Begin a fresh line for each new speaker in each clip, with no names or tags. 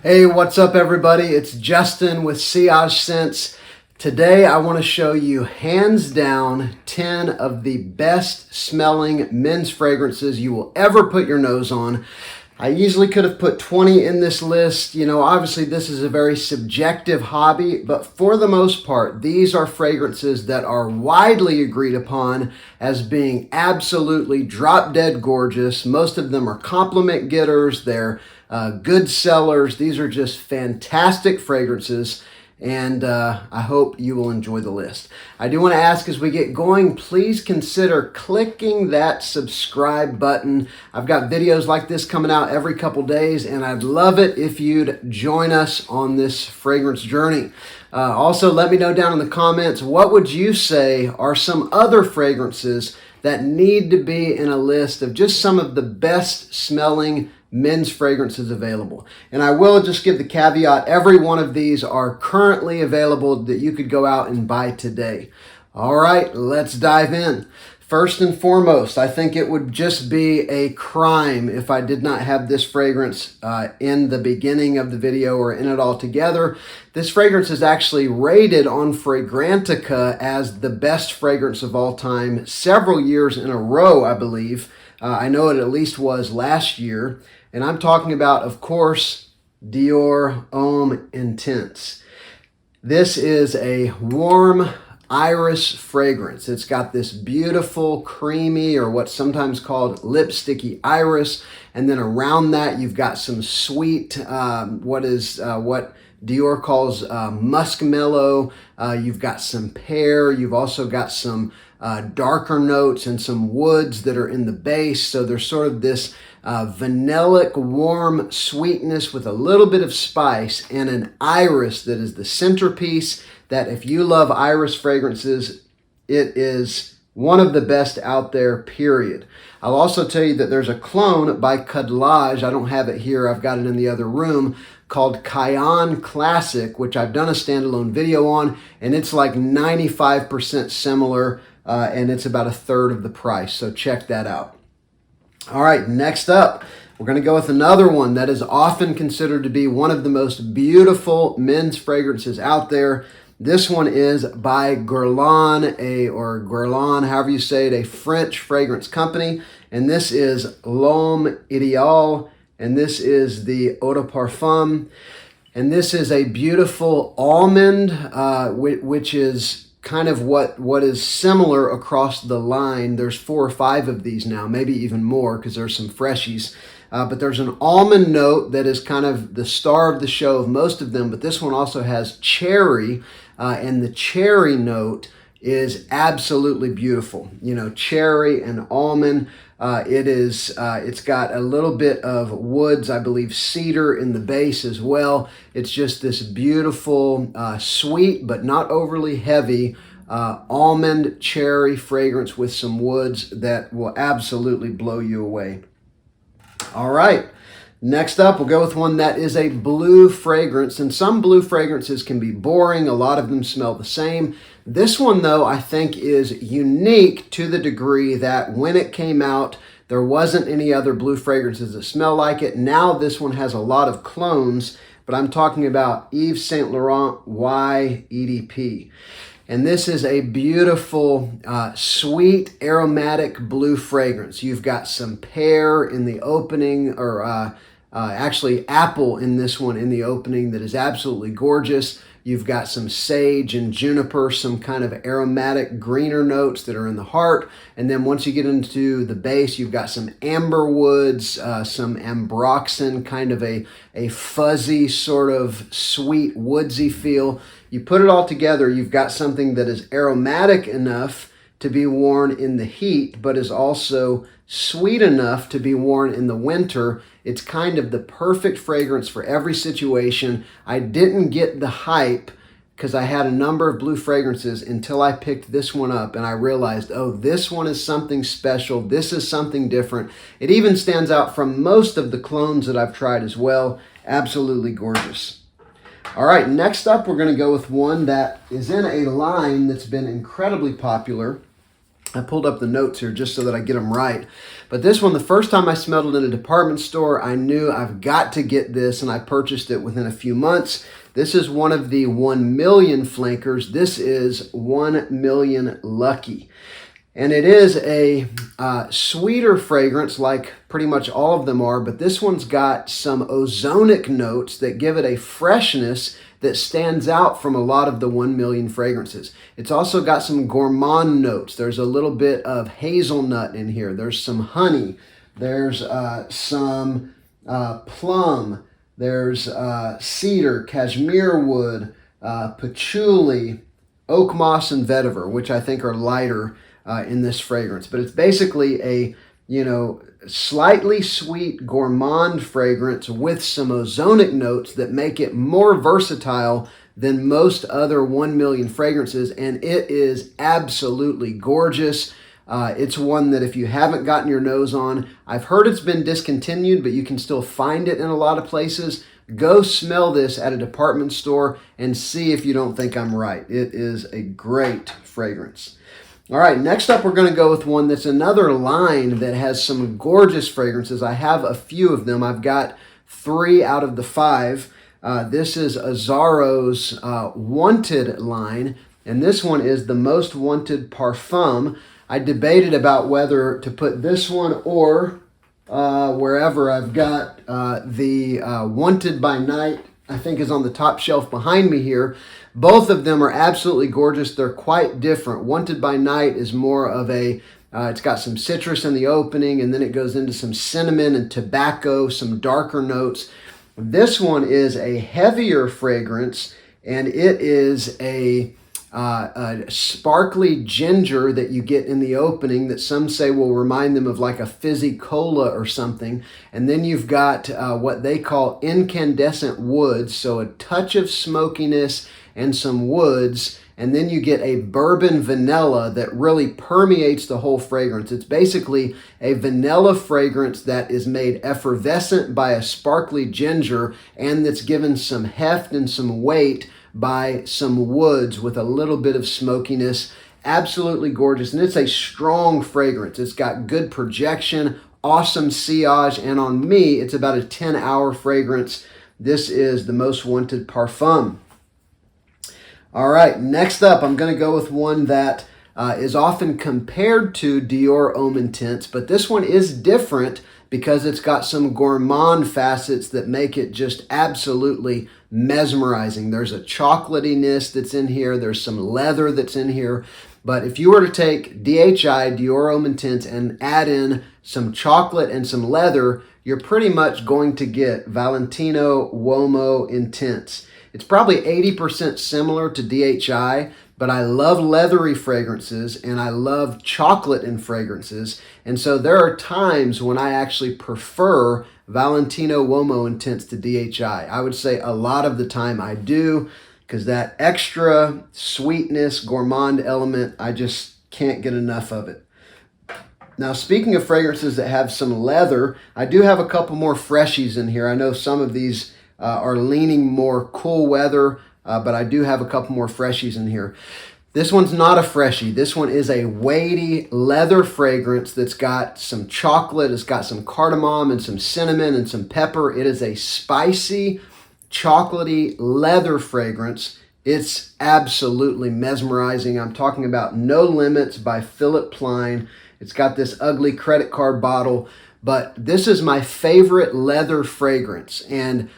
Hey, what's up everybody? It's Justin with Sillage Scents. Today I want to show you hands down 10 of the best smelling men's fragrances you will ever put your nose on. I easily could have put 20 in this list. You know, obviously this is a very subjective hobby, but for the most part, these are fragrances that are widely agreed upon as being absolutely drop dead gorgeous. Most of them are compliment getters. They're good sellers. These are just fantastic fragrances, and I hope you will enjoy the list. I do want to ask as we get going, please consider clicking that subscribe button. I've got videos like this coming out every couple days, and I'd love it if you'd join us on this fragrance journey. Also, let me know down in the comments, what would you say are some other fragrances that need to be in a list of just some of the best smelling men's fragrances available. And I will just give the caveat, every one of these are currently available that you could go out and buy today. All right, let's dive in. First and foremost, I think it would just be a crime if I did not have this fragrance in the beginning of the video or in it all together. This fragrance is actually rated on Fragrantica as the best fragrance of all time several years in a row, I believe. I know it at least was last year. And I'm talking about, of course, DIOR Homme Intense. This is a warm iris fragrance. It's got this beautiful, creamy, or what's sometimes called lipsticky iris. And then around that, you've got some sweet, what DIOR calls muskmellow. You've got some pear. You've also got some darker notes and some woods that are in the base. So there's sort of this vanillic, warm sweetness with a little bit of spice and an iris that is the centerpiece. That if you love iris fragrances, it is one of the best out there, period. I'll also tell you that there's a clone by KHADLAJ. I don't have it here. I've got it in the other room, called Cayenne Classic, which I've done a standalone video on, and it's like 95% similar, and it's about a third of the price. So check that out. All right, next up, we're going to go with another one that is often considered to be one of the most beautiful men's fragrances out there. This one is by Guerlain, or Guerlain, however you say it, a French fragrance company. And this is L'Homme Ideal, and this is the Eau de Parfum. And this is a beautiful almond, which is kind of what is similar across the line. There's 4 or 5 of these now, maybe even more, because there's some freshies. But there's an almond note that is kind of the star of the show of most of them, but this one also has cherry, and the cherry note is absolutely beautiful. You know, cherry and almond. It's got a little bit of woods, I believe cedar in the base as well. It's just this beautiful, sweet but not overly heavy almond cherry fragrance with some woods that will absolutely blow you away. All right, next up we'll go with one that is a blue fragrance, and some blue fragrances can be boring. A lot of them smell the same. This one, though, I think is unique to the degree that when it came out, there wasn't any other blue fragrances that smell like it. Now this one has a lot of clones, but I'm talking about Yves Saint Laurent Y EDP. And this is a beautiful, sweet, aromatic blue fragrance. You've got some pear in the opening, or actually apple in this one in the opening that is absolutely gorgeous. You've got some sage and juniper, some kind of aromatic greener notes that are in the heart. And then once you get into the base, you've got some amber woods, some ambroxan, kind of a fuzzy sort of sweet woodsy feel. You put it all together, you've got something that is aromatic enough to be worn in the heat, but is also sweet enough to be worn in the winter. It's kind of the perfect fragrance for every situation. I didn't get the hype because I had a number of blue fragrances until I picked this one up and I realized, oh, this one is something special. This is something different. It even stands out from most of the clones that I've tried as well. Absolutely gorgeous. All right, next up, we're going to go with one that is in a line that's been incredibly popular. I pulled up the notes here just so that I get them right. But this one, the first time I smelled it in a department store, I knew I've got to get this, and I purchased it within a few months. This is one of the 1 million flankers. This is 1 million Lucky. And it is a sweeter fragrance like pretty much all of them are, but this one's got some ozonic notes that give it a freshness that stands out from a lot of the 1 million fragrances. It's also got some gourmand notes. There's a little bit of hazelnut in here. There's some honey. There's some plum. There's cedar, cashmere wood, patchouli, oak moss, and vetiver, which I think are lighter in this fragrance. But it's basically a, slightly sweet gourmand fragrance with some ozonic notes that make it more versatile than most other 1 million fragrances, and it is absolutely gorgeous. It's one that if you haven't gotten your nose on, I've heard it's been discontinued, but you can still find it in a lot of places. Go smell this at a department store and see if you don't think I'm right. It is a great fragrance. All right, next up we're going to go with one that's another line that has some gorgeous fragrances. I have a few of them. I've got 3 out of the 5. This is Azzaro's Wanted line, and this one is the Most Wanted Parfum. I debated about whether to put this one or wherever. I've got the Wanted by Night, I think is on the top shelf behind me here. Both of them are absolutely gorgeous. They're quite different. Wanted by Night is more of a, it's got some citrus in the opening, and then it goes into some cinnamon and tobacco, some darker notes. This one is a heavier fragrance, and it is a sparkly ginger that you get in the opening that some say will remind them of like a fizzy cola or something. And then you've got what they call incandescent woods, so a touch of smokiness and some woods, and then you get a bourbon vanilla that really permeates the whole fragrance. It's basically a vanilla fragrance that is made effervescent by a sparkly ginger, and that's given some heft and some weight by some woods with a little bit of smokiness. Absolutely gorgeous, and it's a strong fragrance. It's got good projection, awesome sillage, and on me, it's about a 10-hour fragrance. This is the Most Wanted Parfum. All right, next up, I'm going to go with one that is often compared to DIOR Homme Intense, but this one is different because it's got some gourmand facets that make it just absolutely mesmerizing. There's a chocolatiness that's in here. There's some leather that's in here. But if you were to take DHI, DIOR Homme Intense, and add in some chocolate and some leather, you're pretty much going to get Valentino UOMO Intense. It's probably 80% similar to DHI, but I love leathery fragrances and I love chocolate in fragrances. And so there are times when I actually prefer Valentino UOMO Intense to DHI. I would say a lot of the time I do, because that extra sweetness, gourmand element, I just can't get enough of it. Now, speaking of fragrances that have some leather, I do have a couple more freshies in here. I know some of these are leaning more cool weather, but I do have a couple more freshies in here. This one's not a freshie. This one is a weighty leather fragrance that's got some chocolate, it's got some cardamom and some cinnamon and some pepper. It is a spicy, chocolatey leather fragrance. It's absolutely mesmerizing. I'm talking about No Limits by PHILLIP PLEIN. It's got this ugly credit card bottle, but this is my favorite leather fragrance. And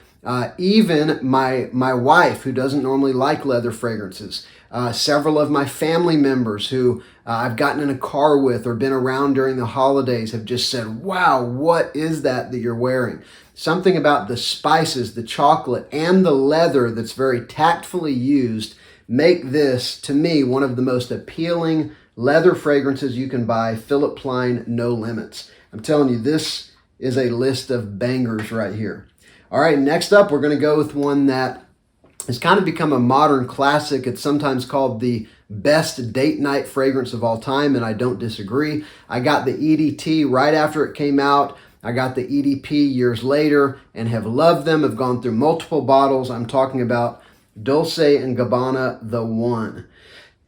even my wife, who doesn't normally like leather fragrances, several of my family members who I've gotten in a car with or been around during the holidays have just said, wow, what is that you're wearing? Something about the spices, the chocolate, and the leather that's very tactfully used make this, to me, one of the most appealing leather fragrances you can buy. PHILLIP PLEIN No Limits. I'm telling you, this is a list of bangers right here. All right, next up, we're going to go with one that has kind of become a modern classic. It's sometimes called the best date night fragrance of all time, and I don't disagree. I got the EDT right after it came out. I got the EDP years later and have loved them. Have gone through multiple bottles. I'm talking about Dolce & Gabbana The One.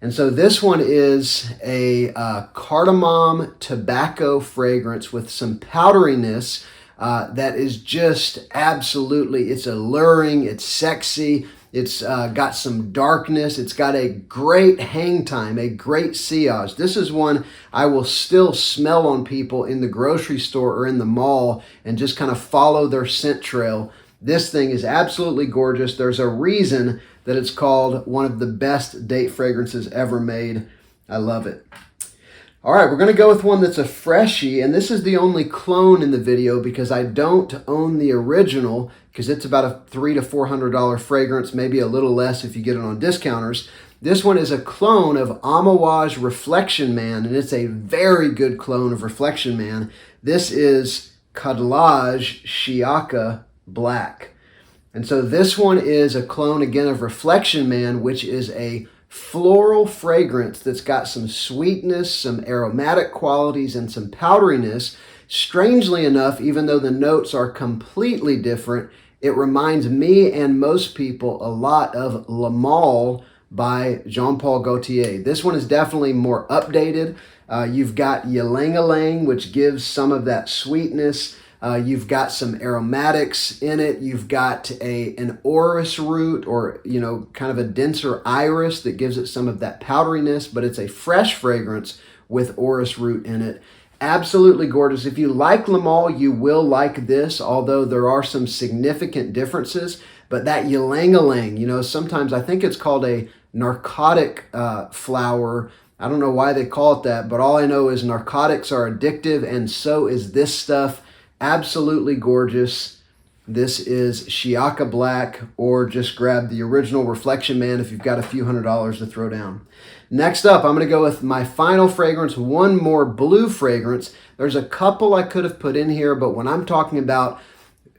And so this one is a cardamom tobacco fragrance with some powderiness that is just absolutely, it's alluring, it's sexy, it's got some darkness, it's got a great hang time, a great sillage. This is one I will still smell on people in the grocery store or in the mall and just kind of follow their scent trail. This thing is absolutely gorgeous. There's a reason that it's called one of the best date fragrances ever made. I love it. All right, we're going to go with one that's a freshie, and this is the only clone in the video because I don't own the original, because it's about a $300 to $400 fragrance, maybe a little less if you get it on discounters. This one is a clone of Amouage Reflection Man, and it's a very good clone of Reflection Man. This is KHADLAJ SHIYAAKA Black. And so this one is a clone again of Reflection Man, which is a floral fragrance that's got some sweetness, some aromatic qualities, and some powderiness. Strangely enough, even though the notes are completely different, it reminds me and most people a lot of Le Male by Jean-Paul Gaultier. This one is definitely more updated. You've got ylang ylang, which gives some of that sweetness. You've got some aromatics in it. You've got an orris root, or, you know, kind of a denser iris that gives it some of that powderiness, but it's a fresh fragrance with orris root in it. Absolutely gorgeous. If you like Le Male, you will like this, although there are some significant differences. But that ylang ylang, you know, sometimes I think it's called a narcotic flower. I don't know why they call it that, but all I know is narcotics are addictive, and so is this stuff. Absolutely gorgeous. This is SHIYAAKA Black, or just grab the original Reflection Man if you've got a few $100s to throw down. Next up, I'm going to go with my final fragrance, one more blue fragrance. There's a couple I could have put in here, but when I'm talking about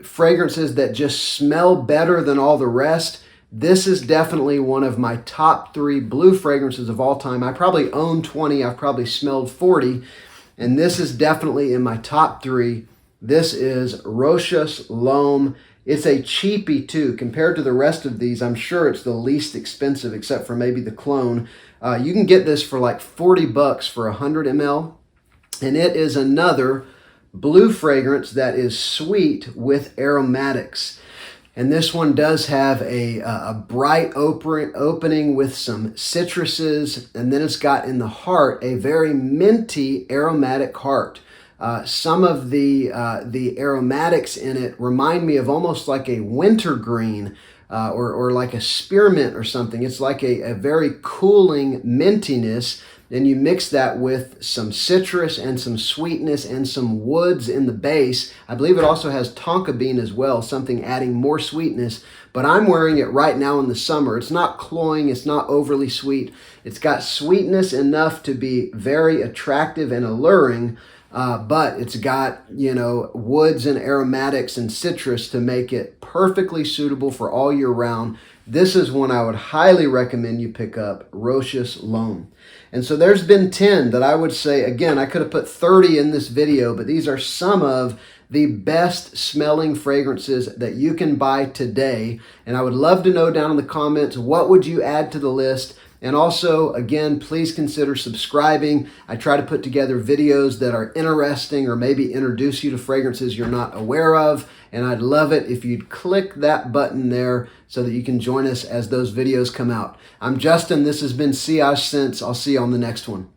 fragrances that just smell better than all the rest, this is definitely one of my top 3 blue fragrances of all time. I probably own 20. I've probably smelled 40, and this is definitely in my top 3. This is ROCHAS L'HOMME. It's a cheapie too. Compared to the rest of these, I'm sure it's the least expensive except for maybe the clone. You can get this for like 40 bucks for 100 ml. And it is another blue fragrance that is sweet with aromatics. And this one does have a bright opening with some citruses. And then it's got in the heart a very minty aromatic heart. Some of the aromatics in it remind me of almost like a wintergreen or like a spearmint or something. It's like a very cooling mintiness. Then you mix that with some citrus and some sweetness and some woods in the base. I believe it also has tonka bean as well, something adding more sweetness. But I'm wearing it right now in the summer. It's not cloying. It's not overly sweet. It's got sweetness enough to be very attractive and alluring. But it's got, you know, woods and aromatics and citrus to make it perfectly suitable for all year round. This is one I would highly recommend you pick up, ROCHAS L'HOMME. And so there's been 10 that I would say, again, I could have put 30 in this video, but these are some of the best smelling fragrances that you can buy today. And I would love to know down in the comments, what would you add to the list? And also, again, please consider subscribing. I try to put together videos that are interesting or maybe introduce you to fragrances you're not aware of. And I'd love it if you'd click that button there so that you can join us as those videos come out. I'm Justin. This has been Sillage Scents. I'll see you on the next one.